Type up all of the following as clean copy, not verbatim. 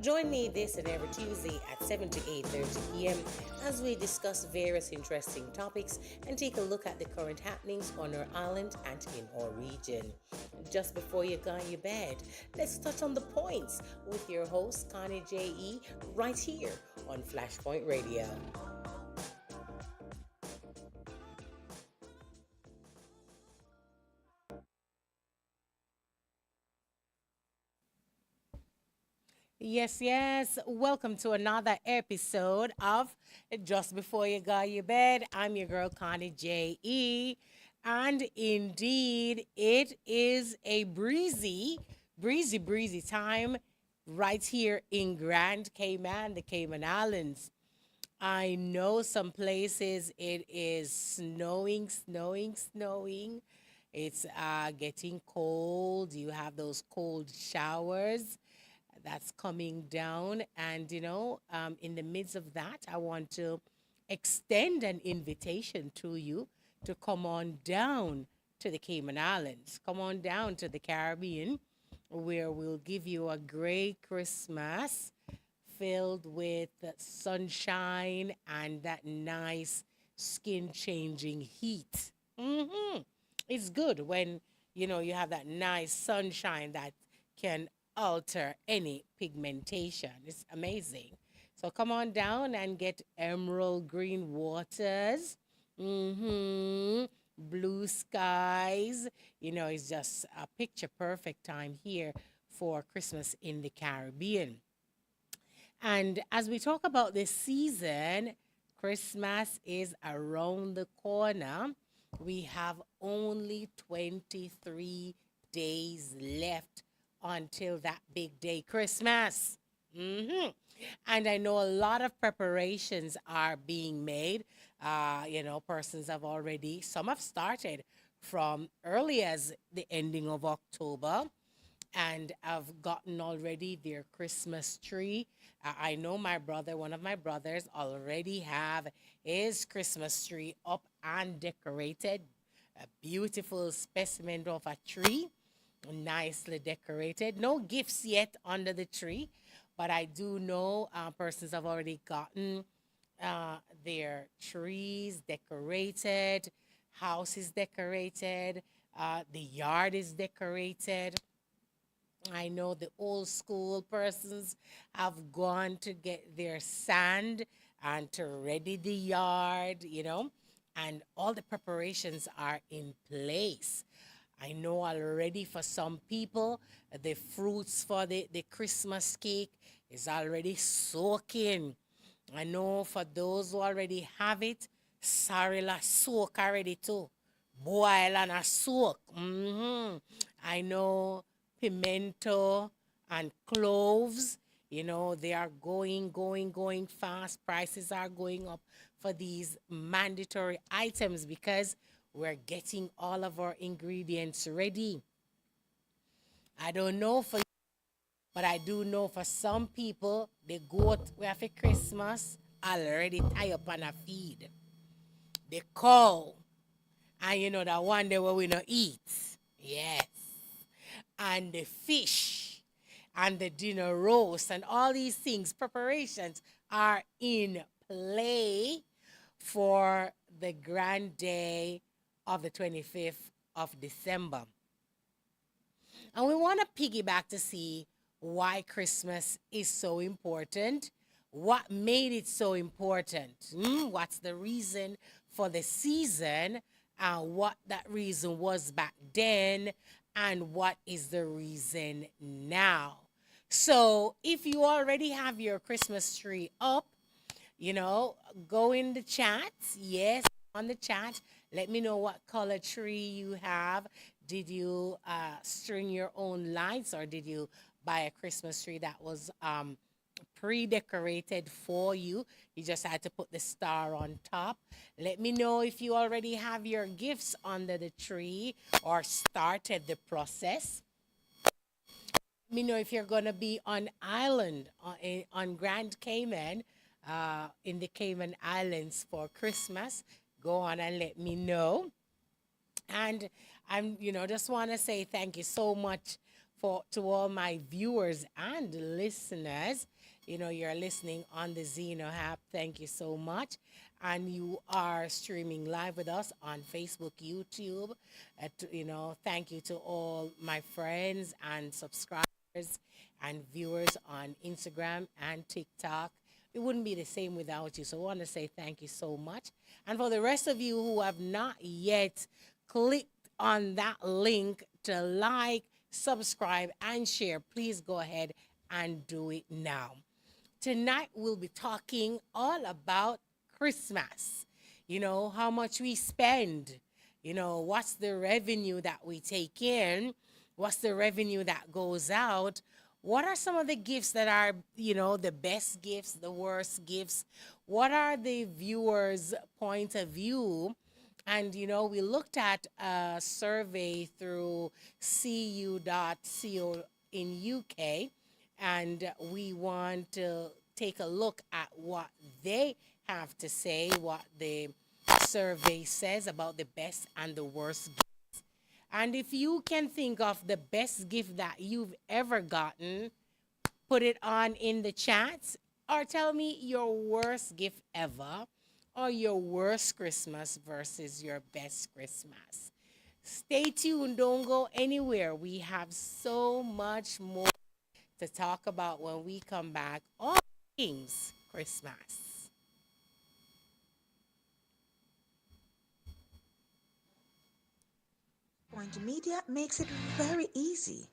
Join me this and every Tuesday at 7 to 8:30 p.m. as we discuss various interesting topics and take a look at the current happenings on our island and in our region. Just before you go in your bed, let's touch on the points with your host, Connie JE, right here on Flashpoint Radio. Yes, yes. Welcome to another episode of Just Before You Go Your Bed. I'm your girl, Connie JE. And indeed, it is a breezy time right here in Grand Cayman, the Cayman Islands. I know some places it is snowing. It's getting cold. You have those cold showers that's coming down. And, in the midst of that, I want to extend an invitation to you to come on down to the Cayman Islands. Come on down to the Caribbean, where we'll give you a great Christmas filled with sunshine and that nice skin changing heat. It's good when you have that nice sunshine that can alter any pigmentation. It's amazing. So come on down and get emerald green waters. Blue skies. It's just a picture perfect time here for Christmas in the Caribbean. And as we talk about this season, Christmas is around the corner. We have only 23 days left until that big day, Christmas. And I know a lot of preparations are being made. Persons have already, some have started from early as the ending of October and have gotten already their Christmas tree. I know one of my brothers already have his Christmas tree up and decorated. A beautiful specimen of a tree, nicely decorated. No gifts yet under the tree, but I do know persons have already gotten their trees decorated, house is decorated, the yard is decorated. I know the old school persons have gone to get their sand and to ready the yard, and all the preparations are in place. I know already for some people, the fruits for the Christmas cake is already soaking. I know for those who already have it, sorry la soak already too. Boil and a soak. I know pimento and cloves, they are going fast. Prices are going up for these mandatory items because we're getting all of our ingredients ready. I don't know for you, but I do know for some people, the goat we have for Christmas already tie up on a feed. The cow, and the one day where we not eat. Yes. And the fish and the dinner roast and all these things, preparations are in play for the grand day of the 25th of December. And we want to piggyback to see why Christmas is so important. What made it so important? What's the reason for the season? And what that reason was back then? And what is the reason now? So if you already have your Christmas tree up, go in the chat. Yes, on the chat. Let me know what color tree you have. Did you string your own lights or did you buy a Christmas tree that was pre-decorated for you? You just had to put the star on top. Let me know if you already have your gifts under the tree or started the process. Let me know if you're going to be on island, on Grand Cayman, in the Cayman Islands for Christmas. Go on and let me know. And just want to say thank you so much for to all my viewers and listeners. You're listening on the Zeno app. Thank you so much. And you are streaming live with us on Facebook, YouTube. Thank you to all my friends and subscribers and viewers on Instagram and TikTok. It wouldn't be the same without you. So I want to say thank you so much. And for the rest of you who have not yet clicked on that link to like, subscribe, and share, please go ahead and do it now. Tonight, we'll be talking all about Christmas. How much we spend. What's the revenue that we take in? What's the revenue that goes out? What are some of the gifts that are, the best gifts, the worst gifts? What are the viewers' point of view? And, we looked at a survey through cu.co in UK, and we want to take a look at what they have to say, what the survey says about the best and the worst gifts. And if you can think of the best gift that you've ever gotten, put it on in the chat, or tell me your worst gift ever, or your worst Christmas versus your best Christmas. Stay tuned, don't go anywhere. We have so much more to talk about when we come back. All things Christmas. Point Media makes it very easy.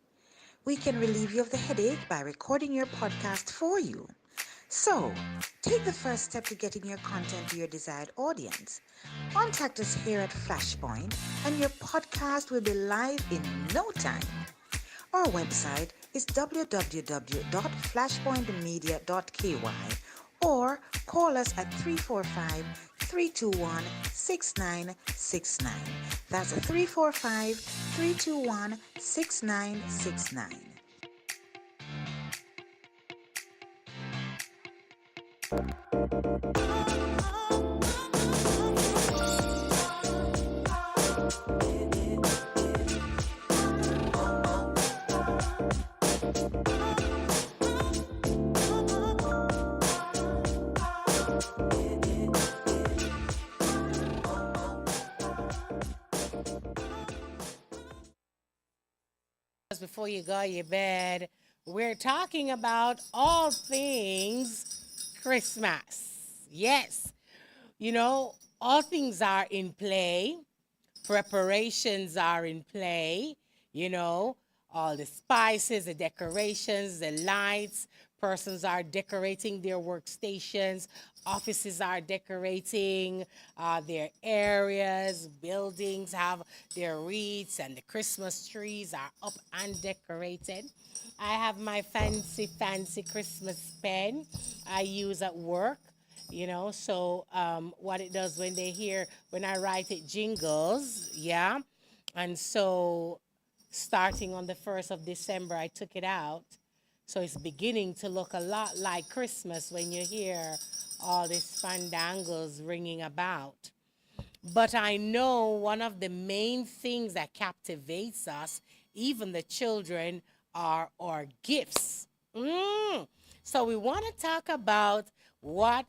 We can relieve you of the headache by recording your podcast for you. So, take the first step to getting your content to your desired audience. Contact us here at Flashpoint and your podcast will be live in no time. Our website is www.flashpointmedia.ky or call us at 345-321-6969. That's 345-321-6969. Before you go to your bed, we're talking about all things Christmas. Yes, all things are in play, preparations are in play, you know, all the spices, the decorations, the lights. Persons are decorating their workstations. Offices are decorating their areas. Buildings have their wreaths, and the Christmas trees are up and decorated. I have my fancy, fancy Christmas pen I use at work. So what it does when I write it, jingles, yeah. And so starting on the 1st of December, I took it out. So it's beginning to look a lot like Christmas when you hear all these fandangles ringing about. But I know one of the main things that captivates us, even the children, are our gifts. So we want to talk about what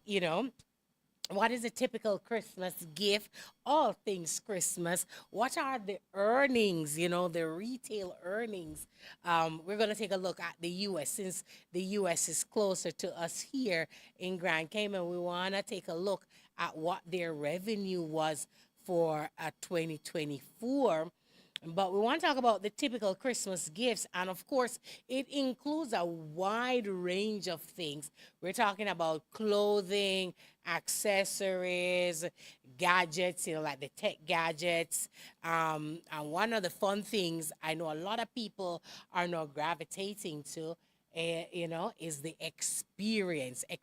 is a typical Christmas gift? All things Christmas. What are the earnings, the retail earnings? We're going to take a look at the U.S. Since the U.S. is closer to us here in Grand Cayman. We want to take a look at what their revenue was for 2024. But we want to talk about the typical Christmas gifts. And of course, it includes a wide range of things. We're talking about clothing, accessories, gadgets, like the tech gadgets. And one of the fun things I know a lot of people are now gravitating to, is the experiences.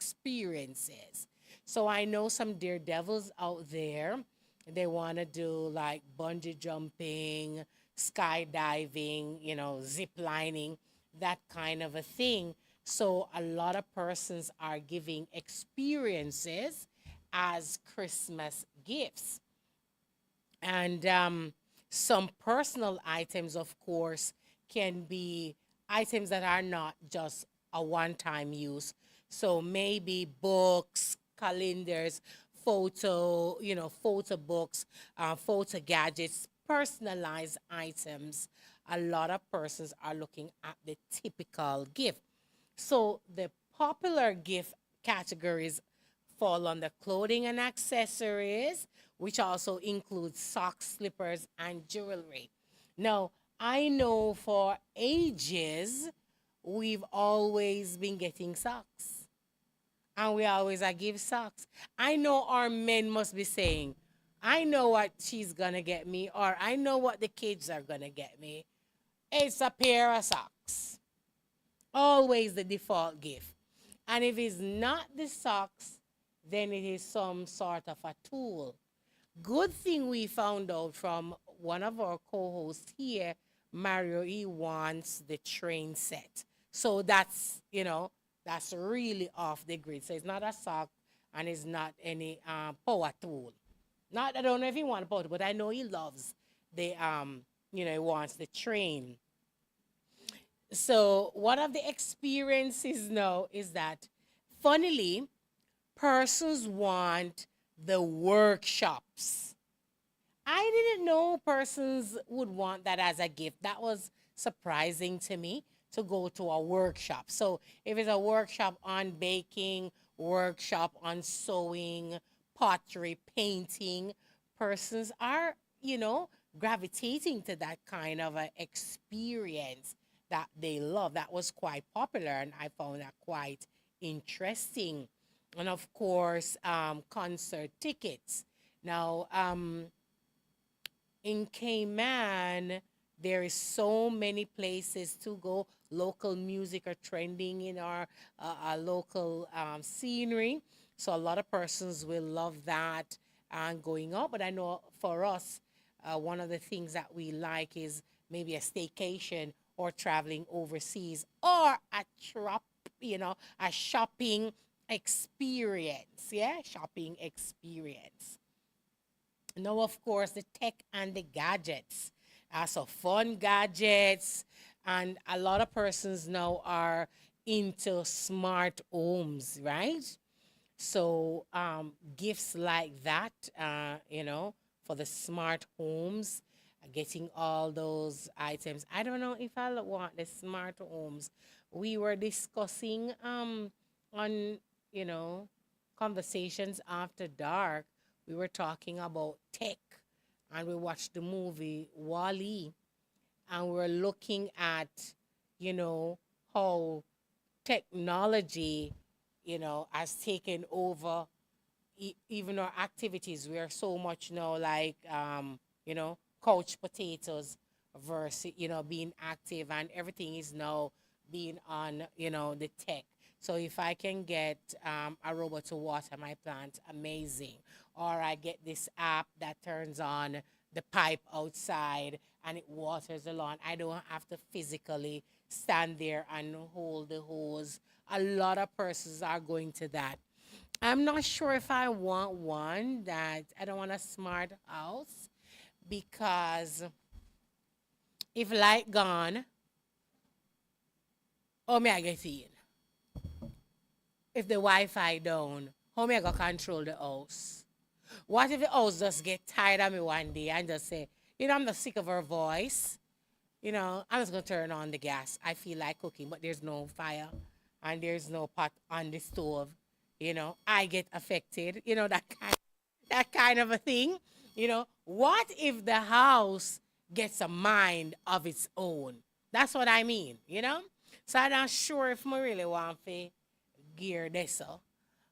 So I know some daredevils out there. They want to do like bungee jumping, skydiving, zip lining, that kind of a thing. So a lot of persons are giving experiences as Christmas gifts. And some personal items, of course, can be items that are not just a one-time use. So maybe books, calendars, photo books, photo gadgets, personalized items. A lot of persons are looking at the typical gift. So the popular gift categories fall under clothing and accessories, which also includes socks, slippers, and jewelry. Now, I know for ages, we've always been getting socks. And we always are give socks. I know our men must be saying, I know what she's gonna get me, or I know what the kids are gonna get me. It's a pair of socks. Always the default gift. And if it's not the socks, then it is some sort of a tool. Good thing we found out from one of our co-hosts here, Mario, he wants the train set. So that's really off the grid. So it's not a sock and it's not any power tool. Not I don't know if he wants a power tool, but I know he loves the he wants the train. So one of the experiences now is that funnily persons want the workshops. I didn't know persons would want that as a gift. That was surprising to me to go to a workshop. So if it's a workshop on baking, workshop on sewing, pottery, painting, persons are, gravitating to that kind of a experience that they love. That was quite popular and I found that quite interesting. And of course, concert tickets. Now, in Cayman, there is so many places to go. Local music are trending in our local scenery. So a lot of persons will love that and going out. But I know for us, one of the things that we like is maybe a staycation or traveling overseas or a shopping experience. Yeah, shopping experience. Now, of course, the tech and the gadgets. So fun gadgets, and a lot of persons now are into smart homes, right? So gifts like that, for the smart homes, getting all those items. I don't know if I want the smart homes. We were discussing on you know conversations after dark. We were talking about tech, and we watched the movie Wally, and we're looking at you know how technology has taken over even our activities. We are so much now like couch potatoes versus being active, and everything is now being on the tech. So if I can get a robot to water my plants, amazing. Or I get this app that turns on the pipe outside and it waters the lawn. I don't have to physically stand there and hold the hose. A lot of persons are going to that. I'm not sure if I want one that I don't want a smart house because if light gone, how may I get in? If the Wi-Fi down, how may I go control the house? What if the house just get tired of me one day and just say, I'm not sick of her voice. I'm just gonna turn on the gas. I feel like cooking, but there's no fire and there's no pot on the stove. I get affected. That kind of a thing. What if the house gets a mind of its own? That's what I mean. So I'm not sure if I really want to gear this up.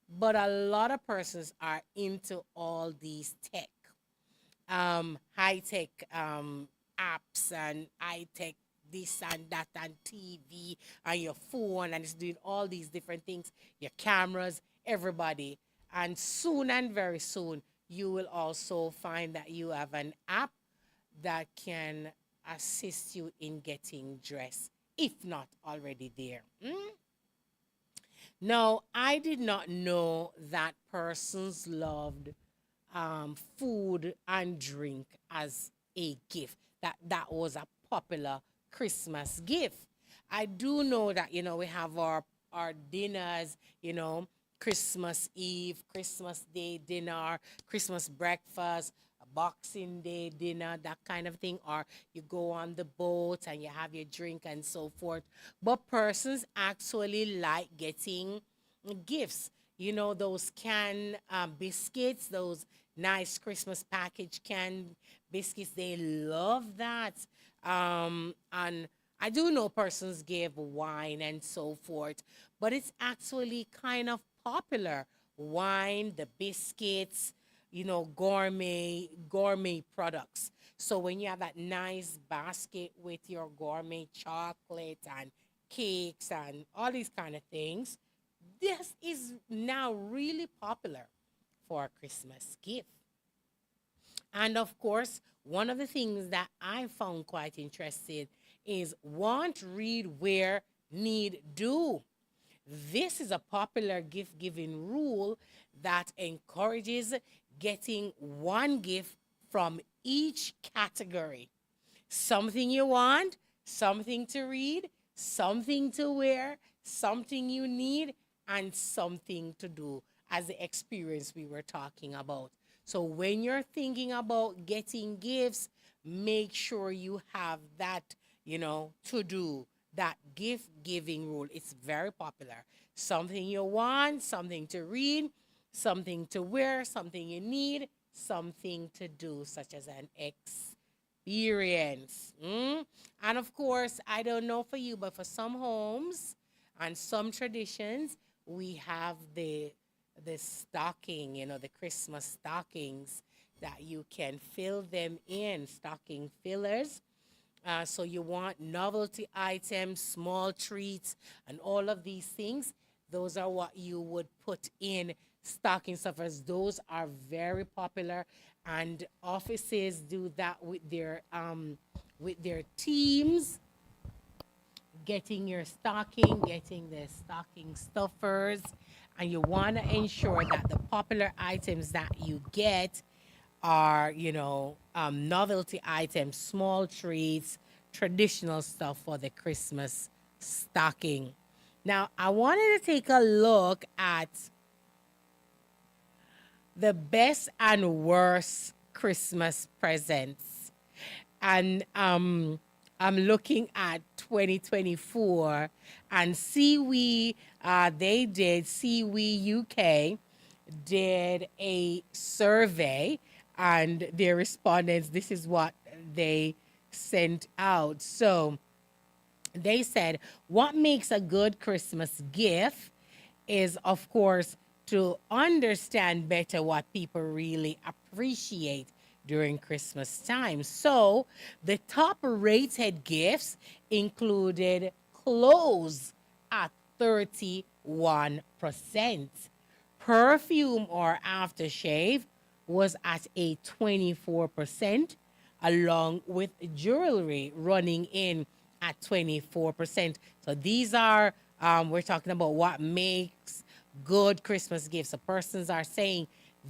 But a lot of persons are into all these tech, high tech apps and high tech this and that and TV and your phone and it's doing all these different things, your cameras, everybody. And soon and very soon, you will also find that you have an app that can assist you in getting dressed, if not already there. Now, I did not know that persons loved food and drink as a gift. That was a popular Christmas gift. I do know that, we have our dinners, Christmas Eve, Christmas Day dinner, Christmas breakfast, a Boxing Day dinner, that kind of thing. Or you go on the boat and you have your drink and so forth. But persons actually like getting gifts. Those canned biscuits, those nice Christmas package canned biscuits. They love that. And I do know persons give wine and so forth, but it's actually kind of popular. Wine, the biscuits, gourmet products. So when you have that nice basket with your gourmet chocolate and cakes and all these kind of things, this is now really popular for a Christmas gift. And of course, one of the things that I found quite interesting is want, read, wear, need, do. This is a popular gift giving rule that encourages getting one gift from each category: something you want, something to read, something to wear, something you need, and something to do, as the experience we were talking about. So when you're thinking about getting gifts, make sure you have that, to do, that gift giving rule. It's very popular. Something you want, something to read, something to wear, something you need, something to do, such as an experience. And of course, I don't know for you, but for some homes and some traditions, we have the stocking, the Christmas stockings that you can fill them in, stocking fillers. So you want novelty items, small treats, and all of these things. Those are what you would put in stocking stuffers. Those are very popular, and offices do that with their teams, getting your stocking, getting the stocking stuffers, and you want to ensure that the popular items that you get are, novelty items, small treats, traditional stuff for the Christmas stocking. Now, I wanted to take a look at the best and worst Christmas presents. And I'm looking at 2024, and Seawe UK did a survey, and their respondents, this is what they sent out. So they said, what makes a good Christmas gift is, of course, to understand better what people really appreciate during Christmas time. So the top rated gifts included clothes at 31%. Perfume or aftershave was at a 24%, along with jewelry running in at 24%. So these are, we're talking about what makes good Christmas gifts. The persons are saying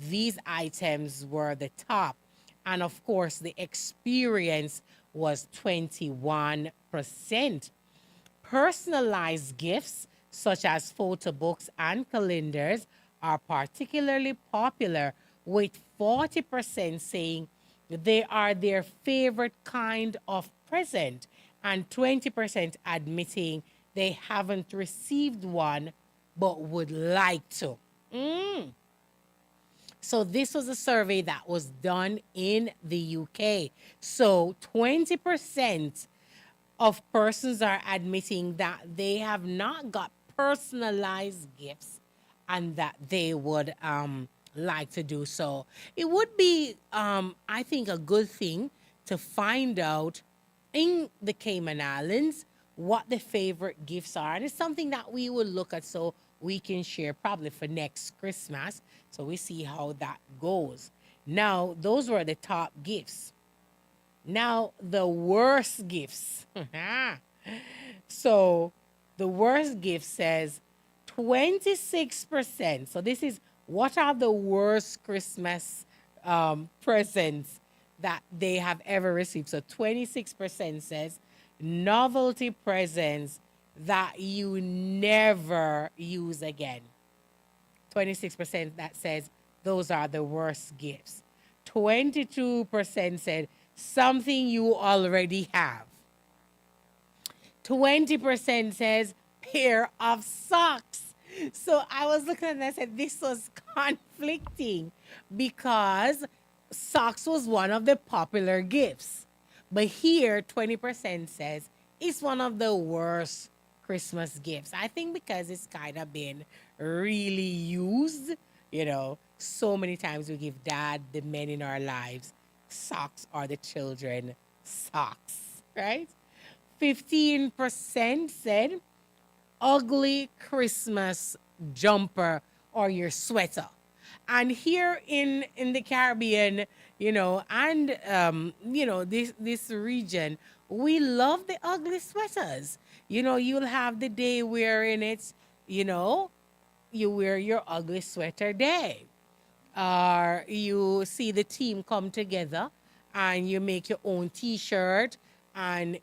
these items were the top. And of course, the experience was 21%. Personalized gifts, such as photo books and calendars, are particularly popular, with 40% saying they are their favorite kind of present, and 20% admitting they haven't received one but would like to. So this was a survey that was done in the UK. So 20% of persons are admitting that they have not got personalized gifts and that they would like to do so. It would be, I think, a good thing to find out in the Cayman Islands what the favorite gifts are. And it's something that we will look at so we can share probably for next Christmas. So we see how that goes. Now, those were the top gifts. Now, the worst gifts. So, the worst gift says 26%. So, this is what are the worst Christmas presents that they have ever received. So, 26% says novelty presents that you never use again. 26% that says those are the worst gifts. 22% said something you already have. 20% says pair of socks. So I was looking at that and I said this was conflicting because socks was one of the popular gifts. But here, 20% says it's one of the worst Christmas gifts. I think because it's kind of been really used, so many times we give dad, the men in our lives, socks, or the children socks, right? 15% said ugly Christmas jumper or your sweater. And here in the Caribbean, this region, we love the ugly sweaters. You'll have the day wearing it, you know, you wear your ugly sweater day. Or you see the team come together and you make your own t-shirt and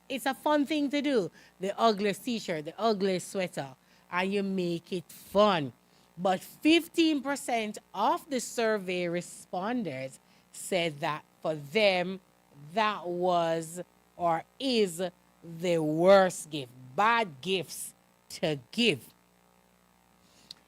it's a fun thing to do. The ugliest t-shirt, the ugliest sweater, and you make it fun. But 15% of the survey responders said that for them, that was or is the worst gift, bad gifts to give.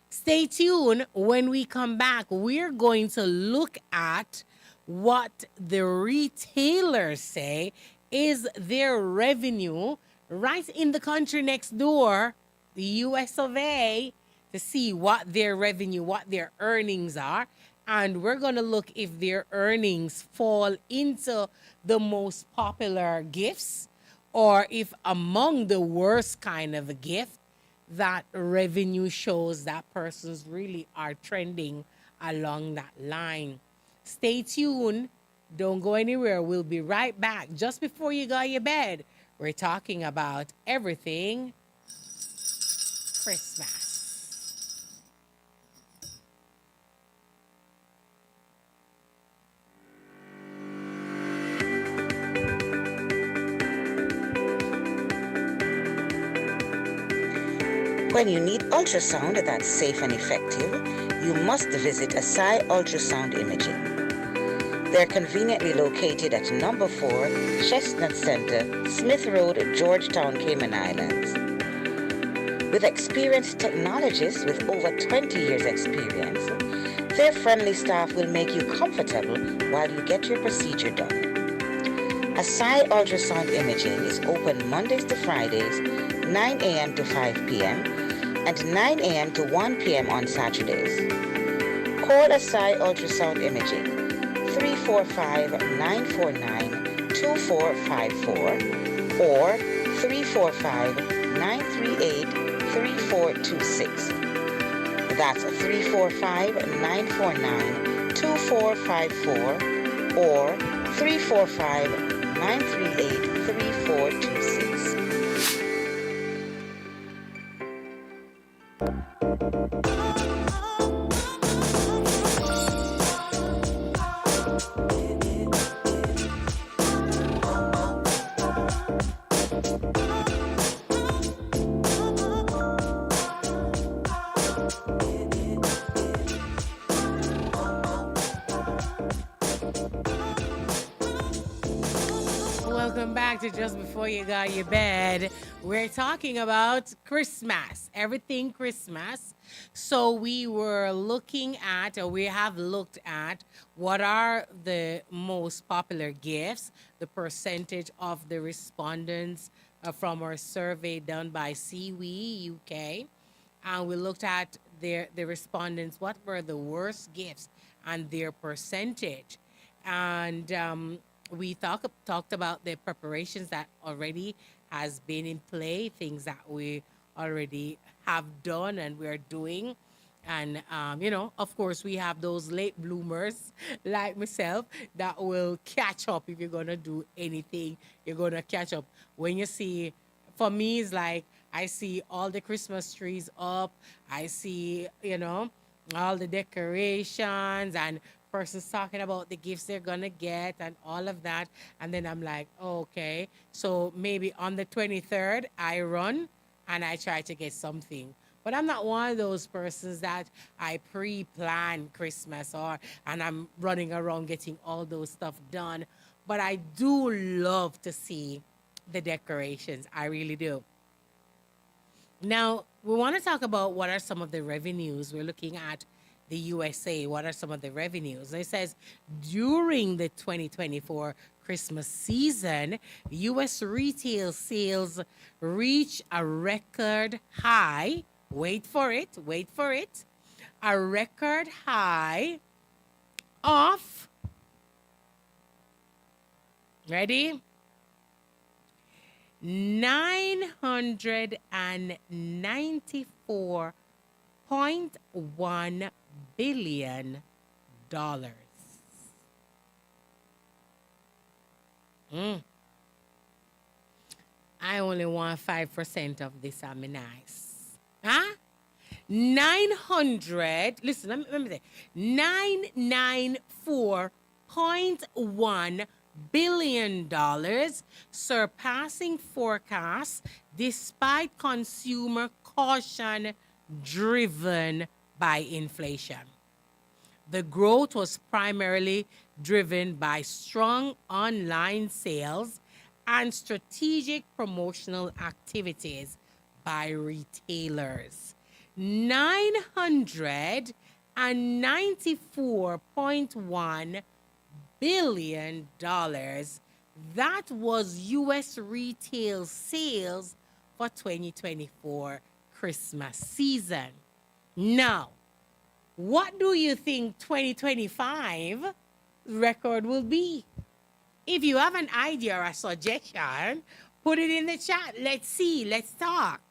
Stay tuned. When we come back, we're going to look at what the retailers say is their revenue right in the country next door, the US of A, to see what their revenue, what their earnings are. And we're going to look if their earnings fall into the most popular gifts or if among the worst kind of a gift, that revenue shows that persons really are trending along that line. Stay tuned. Don't go anywhere. We'll be right back. Just before you go to your bed, we're talking about everything Christmas. When you need ultrasound that's safe and effective, you must visit Asai Ultrasound Imaging. They're conveniently located at number 4 Chestnut Center, Smith Road, Georgetown, Cayman Islands. With experienced technologists with over 20 years experience, their friendly staff will make you comfortable while you get your procedure done. Asai Ultrasound Imaging is open Mondays to Fridays, 9 a.m. to 5 p.m. and 9 a.m. to 1 p.m. on Saturdays. Call Asai Ultrasound Imaging 345-949-2454 or 345-938-3426. That's 345-949-2454 or 345-938-3426. Welcome back to Just Before You Got Your Bed. We're talking about Christmas, everything Christmas. So we were looking at, or we have looked at, what are the most popular gifts, the percentage of the respondents from our survey done by CWE UK. And we looked at the respondents, what were the worst gifts and their percentage. And we talked about the preparations that already has been in play, things that we already have done and we're doing. And, of course, we have those late bloomers like myself that will catch up. If you're going to do anything, you're going to catch up. When you see, for me, it's like I see all the Christmas trees up. I see, all the decorations and persons talking about the gifts they're gonna get and all of that. And then I'm like, okay, so maybe on the 23rd I run and I try to get something. But I'm not one of those persons that I pre-plan Christmas or and I'm running around getting all those stuff done. But I do love to see the decorations. I really do. Now, we want to talk about what are some of the revenues. We're looking at the USA. What are some of the revenues? It says during the 2024 Christmas season, US retail sales reach a record high. Wait for it, wait for it. A record high of, ready? 994.1 billion dollars. Mm. I only want 5% of this. I'm nice. Huh? 900, listen, let me say, 994.1 billion dollars, surpassing forecasts despite consumer caution driven by inflation. The growth was primarily driven by strong online sales and strategic promotional activities by retailers. $994.1 billion. That was US retail sales for 2024 Christmas season. Now, what do you think 2025 record will be? If you have an idea or a suggestion, put it in the chat. Let's see. Let's talk.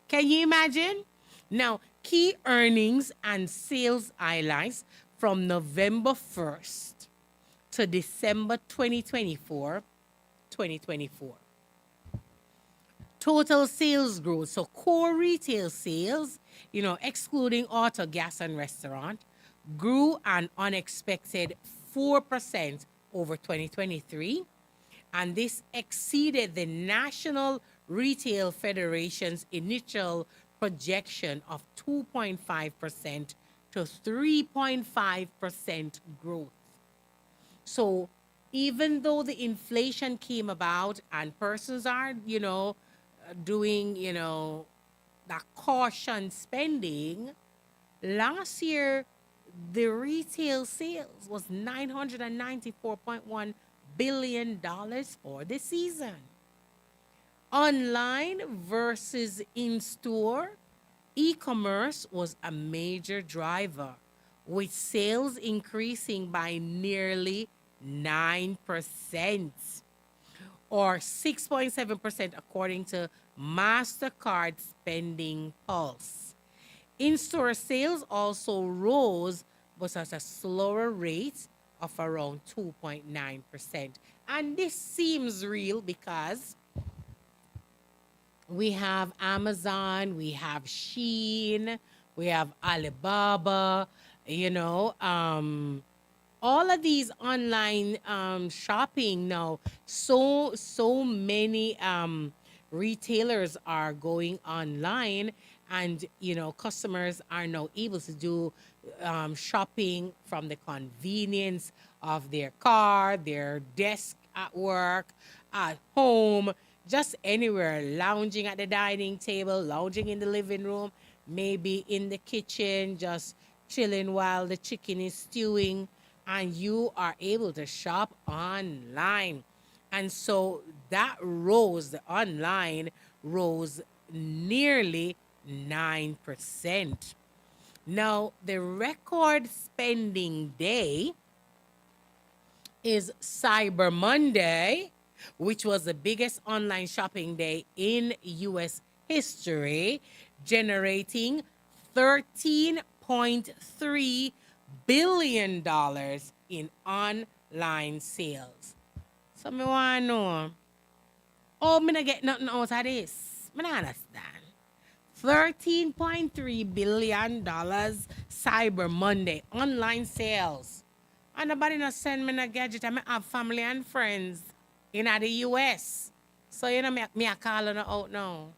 Can you imagine? Now, key earnings and sales highlights from November 1st to December 2024. Total sales growth. So core retail sales, excluding auto, gas, and restaurant, grew an unexpected 4% over 2023. And this exceeded the National Retail Federation's initial projection of 2.5% to 3.5% growth. So even though the inflation came about and persons are, doing, that caution spending, last year the retail sales was $994.1 billion for the season. Online versus in-store, e-commerce was a major driver, with sales increasing by nearly 9%, or 6.7% according to MasterCard Spending Pulse. In-store sales also rose, but at a slower rate of around 2.9%. And this seems real because we have Amazon, we have Shein, we have Alibaba, all of these online shopping now. So many retailers are going online, and customers are now able to do shopping from the convenience of their car, their desk at work, at home, just anywhere, lounging at the dining table, lounging in the living room, maybe in the kitchen, just chilling while the chicken is stewing, and you are able to shop online. And so that rose, the online rose nearly 9%. Now, the record spending day is Cyber Monday, which was the biggest online shopping day in US history, generating $13.3 billion in online sales. So me want to know, me not get nothing out of this. Me not understand. $13.3 billion Cyber Monday online sales. And nobody not send me no gadget. I have family and friends in the US. So me a call on out now.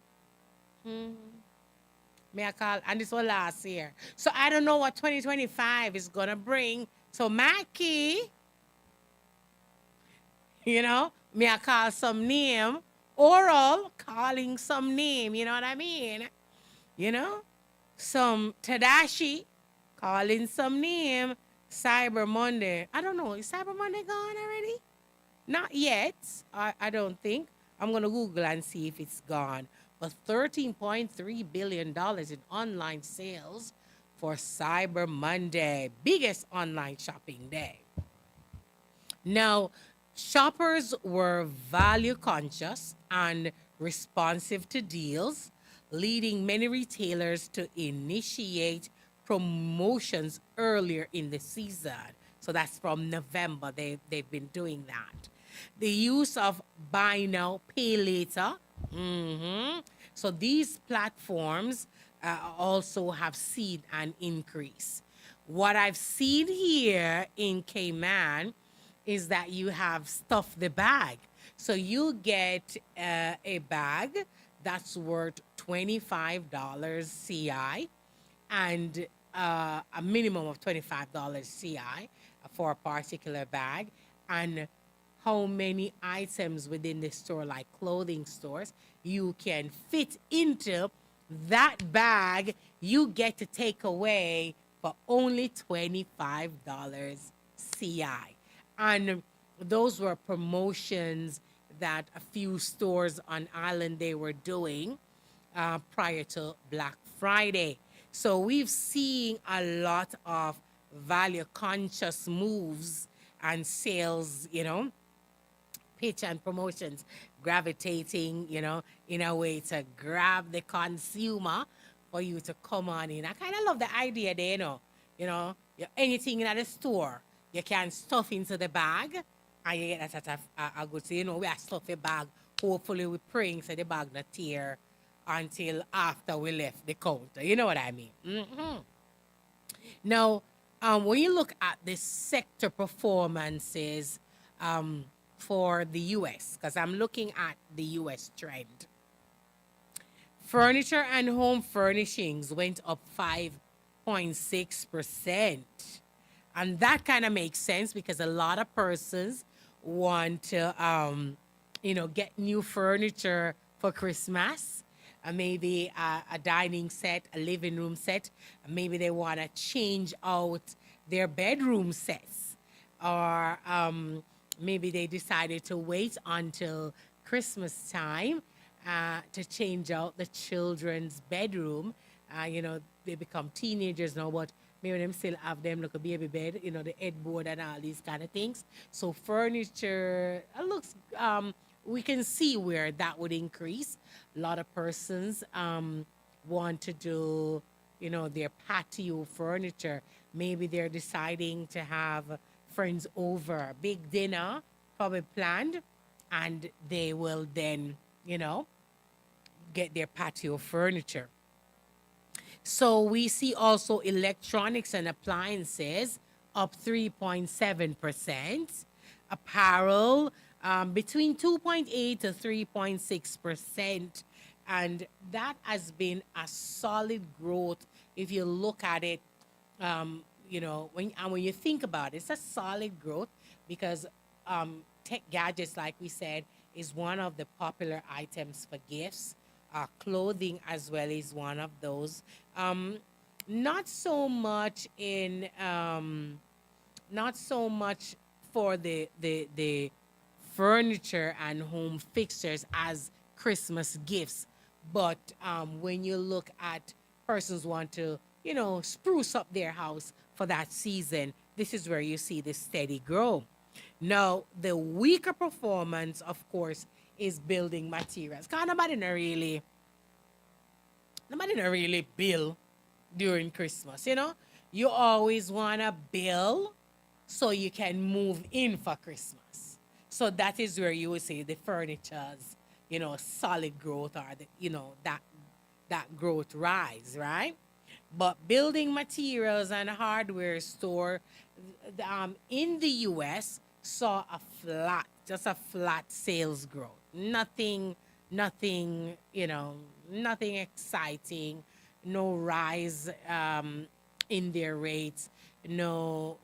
Me I call, and this was last year. So I don't know what 2025 is gonna bring. So Mackie, me I call some name, oral calling some name. You know what I mean? You know, some Tadashi calling some name. Cyber Monday. I don't know. Is Cyber Monday gone already? Not yet. I don't think. I'm going to Google and see if it's gone. But $13.3 billion dollars in online sales for Cyber Monday, biggest online shopping day. Now, shoppers were value conscious and responsive to deals, leading many retailers to initiate promotions earlier in the season. So that's from November. They've been doing that. The use of buy now, pay later. So these platforms also have seen an increase. What I've seen here in Cayman is that you have stuff the bag. So you get a bag that's worth $25 CI and a minimum of $25 CI for a particular bag, and how many items within the store, like clothing stores, you can fit into that bag, you get to take away for only $25 CI. And those were promotions that a few stores on island they were doing prior to Black Friday. So we've seen a lot of value conscious moves and sales, pitch and promotions gravitating, in a way to grab the consumer for you to come on in. I kind of love the idea there, anything in the store, you can stuff into the bag and you get that at a good, so, we are stuff a bag. Hopefully we praying so the bag not tear until after we left the counter. You know what I mean? Now, when you look at the sector performances, for the US, because I'm looking at the US trend. Furniture and home furnishings went up 5.6%. And that kind of makes sense because a lot of persons want to, get new furniture for Christmas. Maybe a dining set, a living room set. Maybe they want to change out their bedroom sets. Or maybe they decided to wait until Christmas time to change out the children's bedroom. They become teenagers now, but maybe them still have them like a baby bed, the headboard and all these kind of things. So furniture looks, we can see where that would increase. A lot of persons want to do, their patio furniture. Maybe they're deciding to have friends over, big dinner probably planned, and they will then, get their patio furniture. So we see also electronics and appliances up 3.7%, apparel between 2.8 to 3.6%, and that has been a solid growth if you look at it. When you think about it, it's a solid growth because tech gadgets, like we said, is one of the popular items for gifts. Clothing as well is one of those. Not so much in, not so much for the furniture and home fixtures as Christmas gifts, but when you look at persons want to, spruce up their house for that season, this is where you see the steady growth. Now, the weaker performance, of course, is building materials. Cause nobody not really build during Christmas. You always wanna build so you can move in for Christmas. So that is where you would say the furniture's, solid growth, or that growth rise, right? But building materials and hardware store in the US saw just a flat sales growth. Nothing Nothing, nothing exciting, no rise in their rates, no,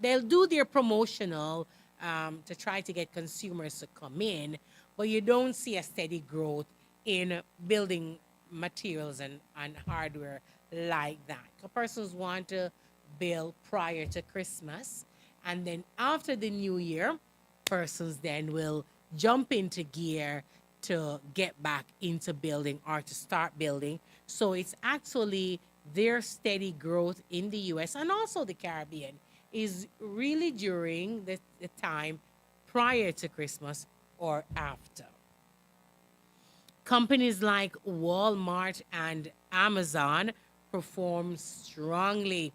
they'll do their promotional to try to get consumers to come in, but you don't see a steady growth in building materials and hardware like that. So persons want to build prior to Christmas, and then after the new year, persons then will jump into gear to get back into building or to start building. So it's actually their steady growth in the US and also the Caribbean is really during the time prior to Christmas or after. Companies like Walmart and Amazon perform strongly.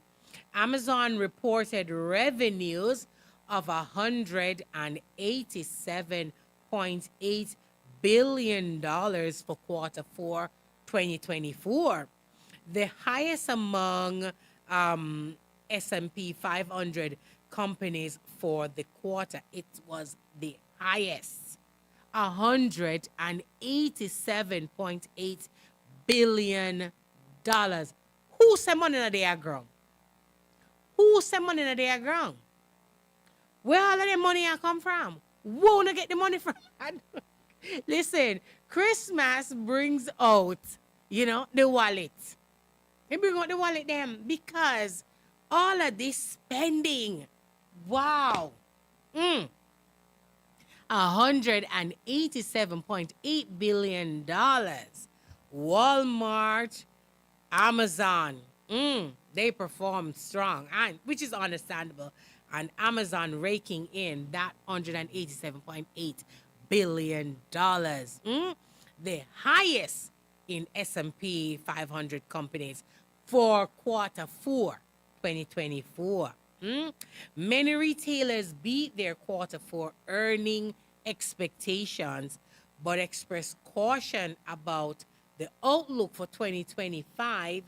Amazon reported revenues of $187.8 billion dollars for quarter four 2024, the highest among S&P 500 companies for the quarter. It was the highest. $187.8 billion dollars. Who send money in their ground? Who send money in their ground? Where all of the money I come from? Who wanna get the money from? Listen, Christmas brings out, the wallet. It bring out the wallet them because all of this spending. Wow. Mm. $187.8 billion. Walmart, Amazon, they performed strong, and which is understandable. And Amazon raking in that $187.8 billion, the highest in S&P 500 companies for quarter four 2024. Many retailers beat their quarter four earning expectations, but expressed caution about the outlook for 2025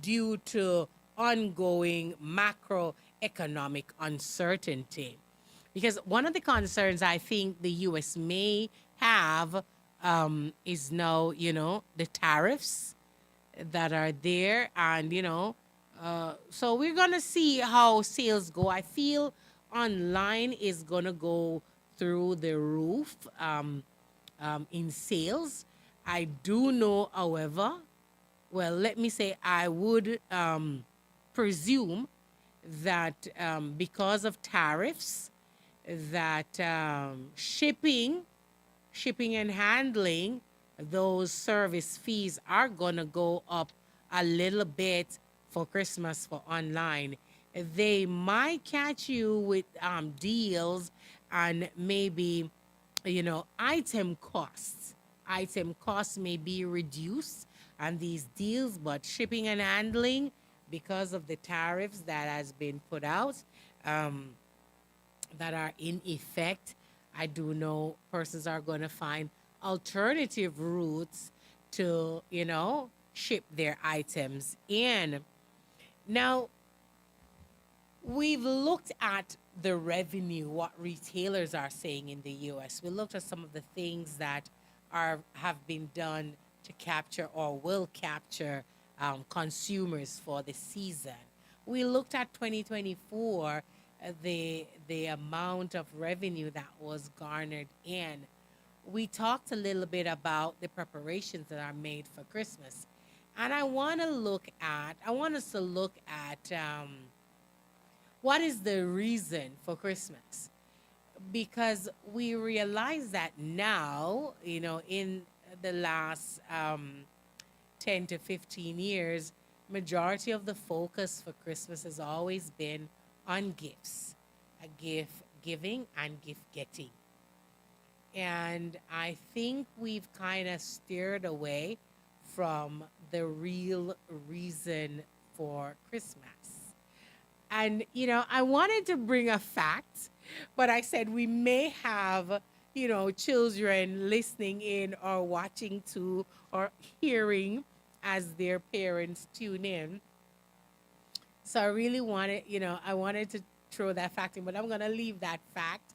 due to ongoing macroeconomic uncertainty. Because one of the concerns I think the US may have is now, the tariffs that are there. And, so we're going to see how sales go. I feel online is going to go through the roof in sales. I do know, however, well, let me say, I would presume that because of tariffs, that shipping and handling, those service fees are going to go up a little bit for Christmas for online. They might catch you with deals and maybe, item costs. Item costs may be reduced on these deals, but shipping and handling, because of the tariffs that has been put out, um, that are in effect, I do know persons are going to find alternative routes to, ship their items in. Now, we've looked at the revenue, what retailers are saying in the US. We looked at some of the things that have been done to capture or will capture consumers for the season. We looked at 2024, the amount of revenue that was garnered in. We talked a little bit about the preparations that are made for Christmas. And I want us to look at what is the reason for Christmas? Because we realize that now, in the last 10 to 15 years, majority of the focus for Christmas has always been on gifts, a gift giving and gift getting. And I think we've kind of steered away from the real reason for Christmas. And, I wanted to bring a fact, but I said we may have, children listening in or watching to or hearing as their parents tune in. So I really wanted, I wanted to throw that fact in, but I'm going to leave that fact,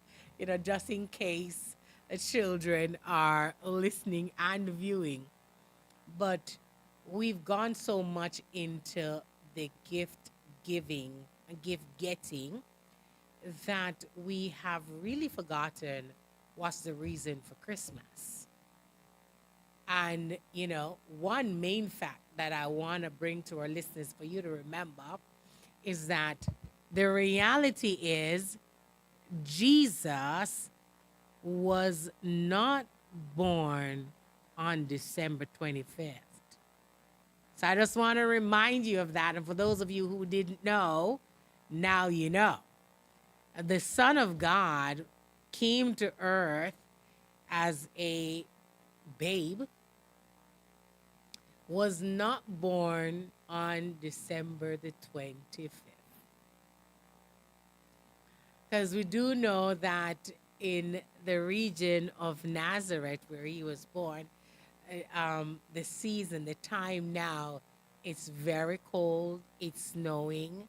just in case children are listening and viewing. But we've gone so much into the gift giving and gift getting that we have really forgotten what's the reason for Christmas. And, one main fact that I want to bring to our listeners for you to remember is that the reality is Jesus was not born on December 25th. So I just want to remind you of that. And for those of you who didn't know, now you know. The Son of God came to earth as a babe, was not born on December the 25th. Because we do know that in the region of Nazareth, where he was born, the season, the time now, it's very cold, it's snowing,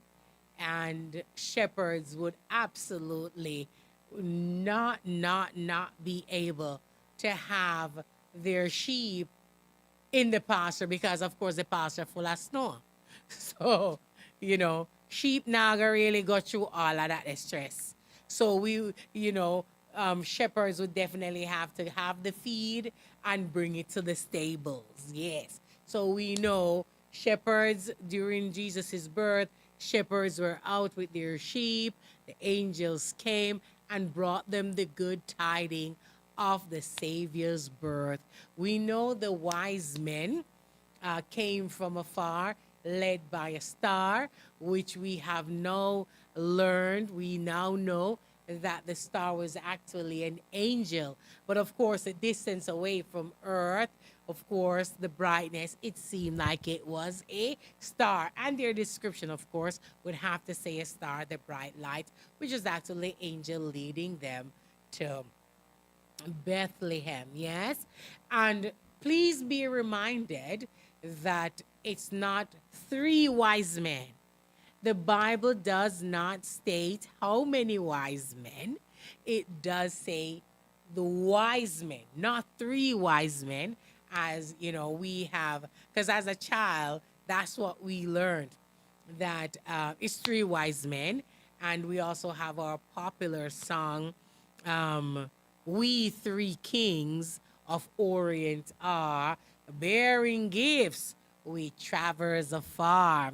and shepherds would absolutely not be able to have their sheep in the pasture because, of course, the pasture full of snow. So, sheep now gonna really go through all of that stress. So shepherds would definitely have to have the feed and bring it to the stables. Yes. So we know shepherds during Jesus's birth, shepherds were out with their sheep. The angels came and brought them the good tidings of the Savior's birth. We know the wise men came from afar, led by a star, which we have now learned. We now know that the star was actually an angel. But of course, a distance away from Earth, of course, the brightness, it seemed like it was a star. And their description, of course, would have to say a star, the bright light, which is actually angel leading them to Bethlehem, yes? And please be reminded that it's not three wise men. The Bible does not state how many wise men. It does say the wise men, not three wise men, as we have, because as a child, that's what we learned, that it's three wise men. And we also have our popular song, we three kings of Orient are bearing gifts. We traverse afar,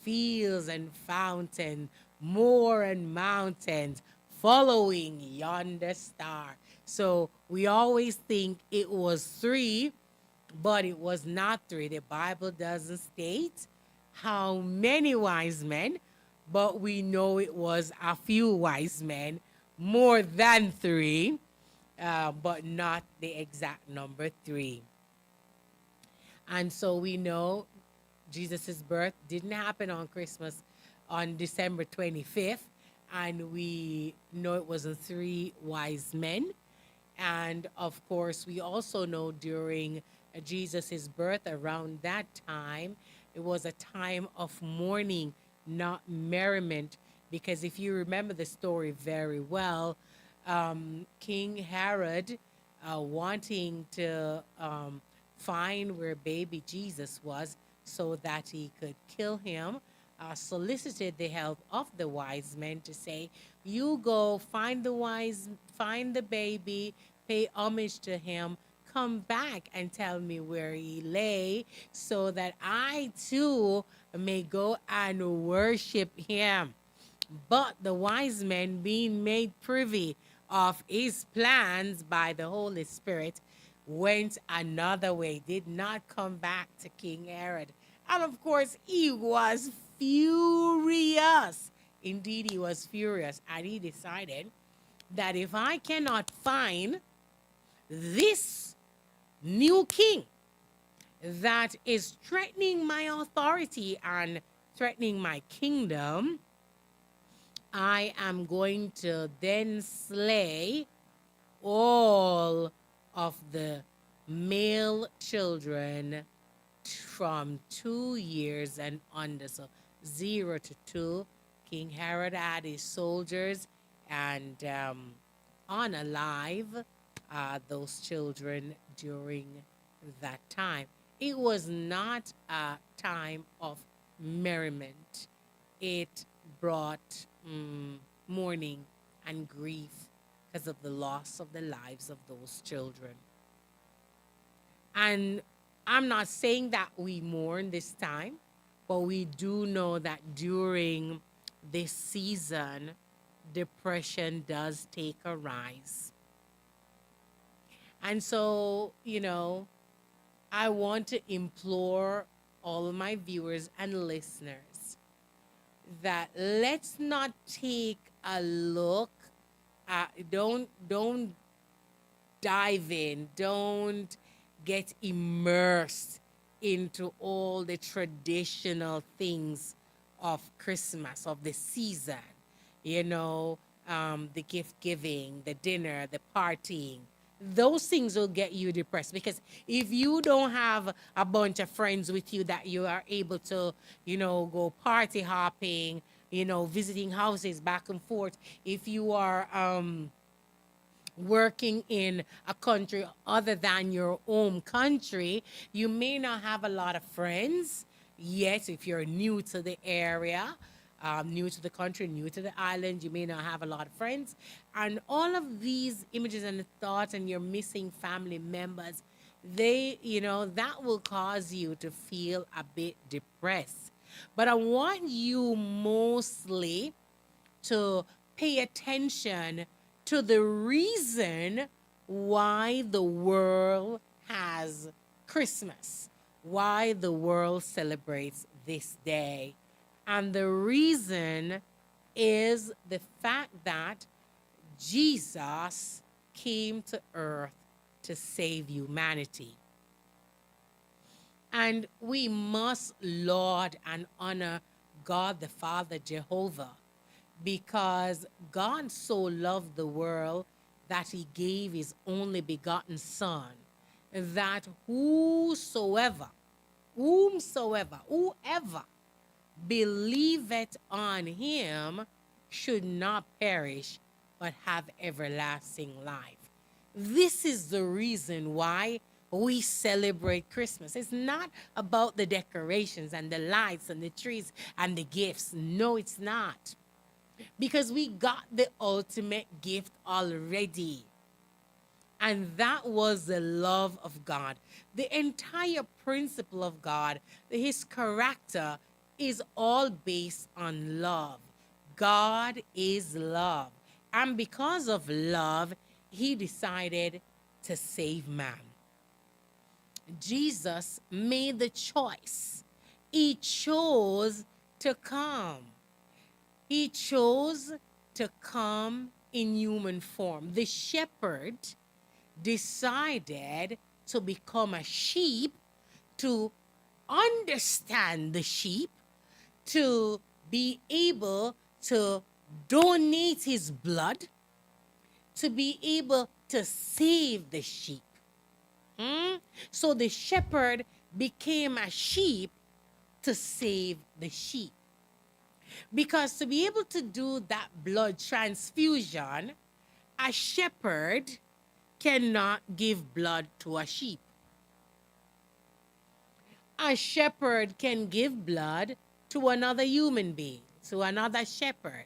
fields and fountains, moor and mountains, following yonder star. So we always think it was three, but it was not three. The Bible doesn't state how many wise men, but we know it was a few wise men, more than three, but not the exact number three. And so we know Jesus' birth didn't happen on Christmas on December 25th. And we know it wasn't three wise men. And of course, we also know during Jesus' birth, around that time, it was a time of mourning, not merriment. Because if you remember the story very well, King Herod, wanting to find where baby Jesus was so that he could kill him, solicited the help of the wise men to say, "You go find the baby, pay homage to him, come back and tell me where he lay, so that I too may go and worship him." But the wise men, being made privy of his plans by the Holy Spirit, went another way, did not come back to King Herod. And of course, he was furious. Indeed, he was furious. And he decided that if I cannot find this new king that is threatening my authority and threatening my kingdom, I am going to then slay all of the male children from 2 years and under. So 0 to 2. King Herod had his soldiers and unalive those children during that time. It was not a time of merriment. It brought mourning and grief because of the loss of the lives of those children. And I'm not saying that we mourn this time, but we do know that during this season, depression does take a rise. And so, I want to implore all of my viewers and listeners that let's not take a look at, don't dive in, don't get immersed into all the traditional things of Christmas, of the season, you know, the gift giving, the dinner, the partying. Those things will get you depressed because if you don't have a bunch of friends with you that you are able to, go party hopping, visiting houses back and forth, if you are working in a country other than your home country, you may not have a lot of friends. Yes, if you're new to the area, new to the country, new to the island, you may not have a lot of friends. And all of these images and thoughts, and you're missing family members, that will cause you to feel a bit depressed. But I want you mostly to pay attention to the reason why the world has Christmas, why the world celebrates this day. And the reason is the fact that Jesus came to earth to save humanity. And we must laud and honor God the Father, Jehovah, because God so loved the world that he gave his only begotten Son, that whoever believeth on him should not perish but have everlasting life. This is the reason why we celebrate Christmas. It's not about the decorations and the lights and the trees and the gifts. No, it's not. Because we got the ultimate gift already. And that was the love of God. The entire principle of God, his character, is all based on love. God is love. And because of love, he decided to save man. Jesus made the choice. He chose to come. He chose to come in human form. The shepherd decided to become a sheep, to understand the sheep, to be able to donate his blood, to be able to save the sheep. So the shepherd became a sheep to save the sheep. Because to be able to do that blood transfusion, a shepherd cannot give blood to a sheep. A shepherd can give blood to another human being, to another shepherd.